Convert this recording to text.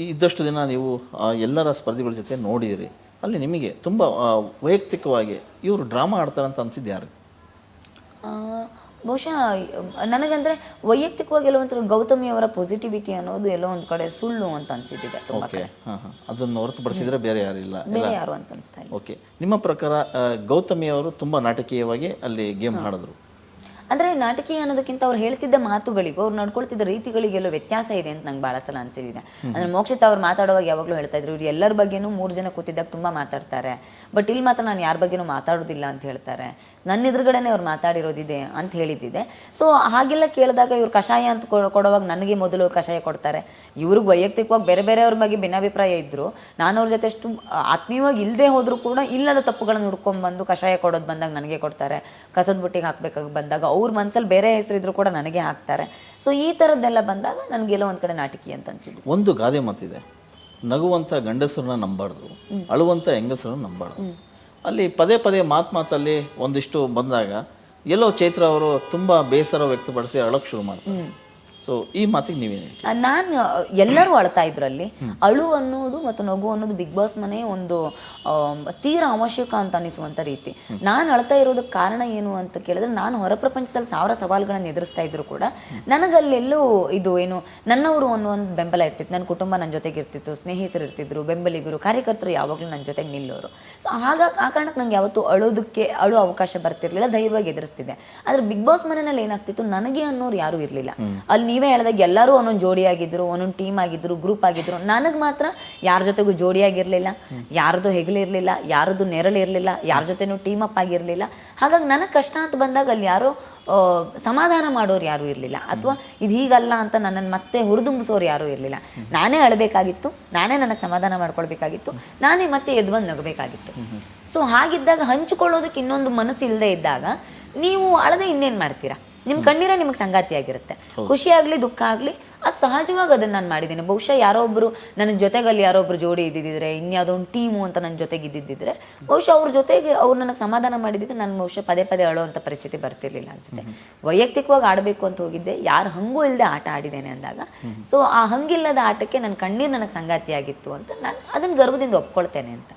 ಇದ್ದಷ್ಟು ದಿನ ನೀವು ಎಲ್ಲರ ಸ್ಪರ್ಧಿಗಳ ಜೊತೆ ನೋಡಿದಿರಿ. ಅಲ್ಲಿ ನಿಮಗೆ ತುಂಬ ವೈಯಕ್ತಿಕವಾಗಿ ಇವರು ಡ್ರಾಮಾ ಆಡ್ತಾರೆ ಅಂತ ಅನ್ಸಿದ್ದು ಯಾರು? ಆ, ಬಹುಶಃ ನನಗಂದ್ರೆ ವೈಯಕ್ತಿಕವಾಗಿ ಎಲ್ಲೋ ಒಂಥರ ಗೌತಮಿ ಅವರ ಪಾಸಿಟಿವಿಟಿ ಅನ್ನೋದು ಎಲ್ಲೋ ಒಂದು ಕಡೆ ಸುಳ್ಳು ಅಂತ ಅನ್ಸಿದ್ದಿದೆ ತುಂಬಾ ಕಡೆ. ಅದನ್ನು ಹೊರತುಪಡಿಸಿದ್ರೆ ಬೇರೆ ಯಾರಿಲ್ಲ, ಬೇರೆ ಯಾರು ಅಂತ ಅನಿಸ್ತಾ ಇಲ್ಲ. ಓಕೆ. ನಿಮ್ಮ ಪ್ರಕಾರ ಗೌತಮಿ ಅವರು ತುಂಬಾ ನಾಟಕೀಯವಾಗಿ ಅಲ್ಲಿ ಗೇಮ್ ಆಡಿದ್ರು. ಅಂದ್ರೆ ನಾಟಕೀಯ ಅನ್ನೋದಕ್ಕಿಂತ ಅವ್ರು ಹೇಳ್ತಿದ್ದ ಮಾತುಗಳಿಗೂ ಅವ್ರು ನಡ್ಕೊಳ್ತಿದ್ದ ರೀತಿಗಳಿಗೆಲ್ಲೋ ವ್ಯತ್ಯಾಸ ಇದೆ ಅಂತ ನಂಗೆ ಬಹಳ ಸಲ ಅನ್ಸಿದೆ. ಅಂದ್ರೆ ಮೋಕ್ಷಿತ ಅವ್ರು ಮಾತಾಡುವಾಗ ಯಾವಾಗಲೂ ಹೇಳ್ತಾ ಇದ್ರು, ಇವ್ರು ಎಲ್ಲರ ಬಗ್ಗೆನೂ 3 ಜನ ಕೂತಿದ್ದಾಗ ತುಂಬಾ ಮಾತಾಡ್ತಾರೆ, ಬಟ್ ಇಲ್ಲಿ ಮಾತ್ರ ನಾನು ಯಾರ ಬಗ್ಗೆನೂ ಮಾತಾಡೋದಿಲ್ಲ ಅಂತ ಹೇಳ್ತಾರೆ, ನನ್ನ ಎದುರುಗಡೆನೆ ಅವ್ರು ಮಾತಾಡಿರೋದಿದೆ ಅಂತ ಹೇಳಿದ್ದಿದೆ. ಸೊ ಹಾಗೆಲ್ಲ ಕೇಳಿದಾಗ ಇವ್ರು ಕಷಾಯ ಅಂತ ಕೊಡುವಾಗ ನನಗೆ ಮೊದಲು ಕಷಾಯ ಕೊಡ್ತಾರೆ, ಇವ್ರಿಗೆ ವೈಯಕ್ತಿಕವಾಗಿ ಬೇರೆ ಬೇರೆಯವ್ರ ಬಗ್ಗೆ ಭಿನ್ನಾಭಿಪ್ರಾಯ ಇದ್ರು, ನಾನು ಅವ್ರ ಜೊತೆ ಅಷ್ಟು ಆತ್ಮೀಯವಾಗಿ ಇಲ್ಲದೆ ಹೋದ್ರು ಕೂಡ ಇಲ್ಲದ ತಪ್ಪುಗಳನ್ನು ಹುಡ್ಕೊಂಡ್ಬಂದು ಕಷಾಯ ಕೊಡೋದು ಬಂದಾಗ ನನಗೆ ಕೊಡ್ತಾರೆ, ಕಸದ ಬುಟ್ಟಿಗೆ ಹಾಕ್ಬೇಕಾಗಿ ಬಂದಾಗ ಅವ್ರ ಮನಸ್ಸಲ್ಲಿ ಬೇರೆ ಹೆಸರಿದ್ರು ಕೂಡ ನನಗೆ ಹಾಕ್ತಾರೆ. ಸೊ ಈ ಥರದ್ದೆಲ್ಲ ಬಂದಾಗ ನನಗೆಲ್ಲ ಒಂದ್ ಕಡೆ ನಾಟಕೀಯ ಅಂತ ಅನ್ಸಿದ್ದು. ಒಂದು ಗಾದೆ ಮಾತಿದೆ, ನಗುವಂಥ ಗಂಡಸರನ್ನ ನಂಬಾರ್ದು, ಅಳುವಂಥ ಹೆಂಗಸರನ್ನ ನಂಬಾರ್ದು. ಅಲ್ಲಿ ಪದೇ ಪದೇ ಮಾತಲ್ಲಿ ಒಂದಿಷ್ಟು ಬಂದಾಗ ಎಲ್ಲೋ ಚೈತ್ರ ಅವರು ತುಂಬಾ ಬೇಸರ ವ್ಯಕ್ತಪಡಿಸಿ ಅಳಕ್ ಶುರು ಮಾಡ್ತಾರೆ. ಸೊ ಈ ಮಾತಿಗೆ ನೀವೇನು? ನಾನು ಎಲ್ಲರೂ ಅಳ್ತಾ ಇದ್ರಲ್ಲಿ ಅಳು ಅನ್ನೋದು ಮತ್ತು ನಗು ಅನ್ನೋದು ಬಿಗ್ ಬಾಸ್ ಮನೆ ಒಂದು ತೀರಾ ಅವಶ್ಯಕ ಅಂತ ಅನಿಸುವಂತ ರೀತಿ. ನಾನು ಅಳ್ತಾ ಇರೋದಕ್ಕೆ ಕಾರಣ ಏನು ಅಂತ ಕೇಳಿದ್ರೆ, ನಾನು ಹೊರ ಪ್ರಪಂಚದಲ್ಲಿ 1000 ಸವಾಲುಗಳನ್ನು ಎದುರಿಸ್ತಾ ಇದ್ರು ಕೂಡ ನನಗಲ್ಲೆಲ್ಲೂ ಇದು ಏನು ನನ್ನವರು ಅನ್ನೋ ಒಂದು ಬೆಂಬಲ ಇರ್ತಿತ್ತು, ನನ್ನ ಕುಟುಂಬ ನನ್ನ ಜೊತೆಗೆ ಇರ್ತಿತ್ತು, ಸ್ನೇಹಿತರು ಇರ್ತಿದ್ರು, ಬೆಂಬಲಿಗರು, ಕಾರ್ಯಕರ್ತರು ಯಾವಾಗಲೂ ನನ್ನ ಜೊತೆಗೆ ನಿಲ್ಲೋರು. ಸೊ ಆ ಕಾರಣಕ್ಕೆ ನಂಗೆ ಯಾವತ್ತೂ ಅಳೋ ಅವಕಾಶ ಬರ್ತಿರ್ಲಿಲ್ಲ, ಧೈರ್ಯವಾಗಿ ಎದುರಿಸ್ತಿದ್ದೆ. ಆದ್ರೆ ಬಿಗ್ ಬಾಸ್ ಮನೆಯಲ್ಲಿ ಏನಾಗ್ತಿತ್ತು, ನನಗೆ ಅನ್ನೋರು ಯಾರು ಇರ್ಲಿಲ್ಲ. ಅಲ್ಲಿ ನೀವೇ ಹೇಳಿದಾಗ ಎಲ್ಲರೂ ಒಂದೊಂದು ಜೋಡಿ ಆಗಿದ್ರು, ಒಂದೊಂದು ಟೀಮ್ ಆಗಿದ್ರು, ಗ್ರೂಪ್ ಆಗಿದ್ರು. ನನಗೆ ಮಾತ್ರ ಯಾರ ಜೊತೆಗೂ ಜೋಡಿಯಾಗಿರ್ಲಿಲ್ಲ, ಯಾರದು ಹೆಗಲಿರ್ಲಿಲ್ಲ, ಯಾರದು ನೆರಳಿರ್ಲಿಲ್ಲ, ಯಾರ ಜೊತೆನೂ ಟೀಮ್ ಅಪ್ ಆಗಿರ್ಲಿಲ್ಲ. ಹಾಗಾಗಿ ನನಗೆ ಕಷ್ಟ ಅಂತ ಬಂದಾಗ ಅಲ್ಲಿ ಯಾರೋ ಸಮಾಧಾನ ಮಾಡೋರು ಯಾರು ಇರಲಿಲ್ಲ, ಅಥವಾ ಇದು ಹೀಗಲ್ಲ ಅಂತ ನನ್ನನ್ನು ಮತ್ತೆ ಹುರಿದುಂಬಿಸೋರು ಯಾರು ಇರಲಿಲ್ಲ. ನಾನೇ ಅಳಬೇಕಾಗಿತ್ತು, ನಾನೇ ನನಗೆ ಸಮಾಧಾನ ಮಾಡ್ಕೊಳ್ಬೇಕಾಗಿತ್ತು, ನಾನೇ ಮತ್ತೆ ಎದ್ದು ಬಂದು ನಗಬೇಕಾಗಿತ್ತು. ಸೊ ಹಾಗಿದ್ದಾಗ ಹಂಚಿಕೊಳ್ಳೋದಕ್ಕೆ ಇನ್ನೊಂದು ಮನಸ್ಸು ಇಲ್ಲದೆ ಇದ್ದಾಗ ನೀವು ಅಳದೆ ಇನ್ನೇನು ಮಾಡ್ತೀರಾ? ನಿಮ್ಮ ಕಣ್ಣೀರೇ ನಿಮಗೆ ಸಂಗಾತಿಯಾಗಿರುತ್ತೆ. ಖುಷಿ ಆಗಲಿ ದುಃಖ ಆಗಲಿ ಅದು ಸಹಜವಾಗಿ ಅದನ್ನು ನಾನು ಮಾಡಿದ್ದೀನಿ. ಬಹುಶಃ ಯಾರೊಬ್ಬರು ನನ್ನ ಜೊತೆಗಲ್ಲಿ ಯಾರೊಬ್ರು ಜೋಡಿ ಇದ್ದಿದ್ದರೆ, ಇನ್ಯಾವುದೋ ಒಂದು ಟೀಮು ಅಂತ ನನ್ನ ಜೊತೆಗೆ ಇದ್ದಿದ್ದಿದ್ರೆ ಬಹುಶಃ ಅವ್ರ ಜೊತೆಗೆ ಅವ್ರು ನನಗೆ ಸಮಾಧಾನ ಮಾಡಿದ್ದಿದ್ರೆ ನಾನು ಬಹುಶಃ ಪದೇ ಪದೇ ಅಳೋವಂಥ ಪರಿಸ್ಥಿತಿ ಬರ್ತಿರ್ಲಿಲ್ಲ ಅನ್ಸುತ್ತೆ. ವೈಯಕ್ತಿಕವಾಗಿ ಆಡಬೇಕು ಅಂತ ಹೋಗಿದ್ದೆ, ಯಾರು ಹಂಗೂ ಇಲ್ಲದೆ ಆಟ ಆಡಿದ್ದೇನೆ ಅಂದಾಗ ಸೊ ಆ ಹಂಗಿಲ್ಲದ ಆಟಕ್ಕೆ ನನ್ನ ಕಣ್ಣೀರು ನನಗೆ ಸಂಗಾತಿಯಾಗಿತ್ತು ಅಂತ ನಾನು ಅದನ್ನು ಗರ್ವದಿಂದ ಒಪ್ಕೊಳ್ತೇನೆ ಅಂತ.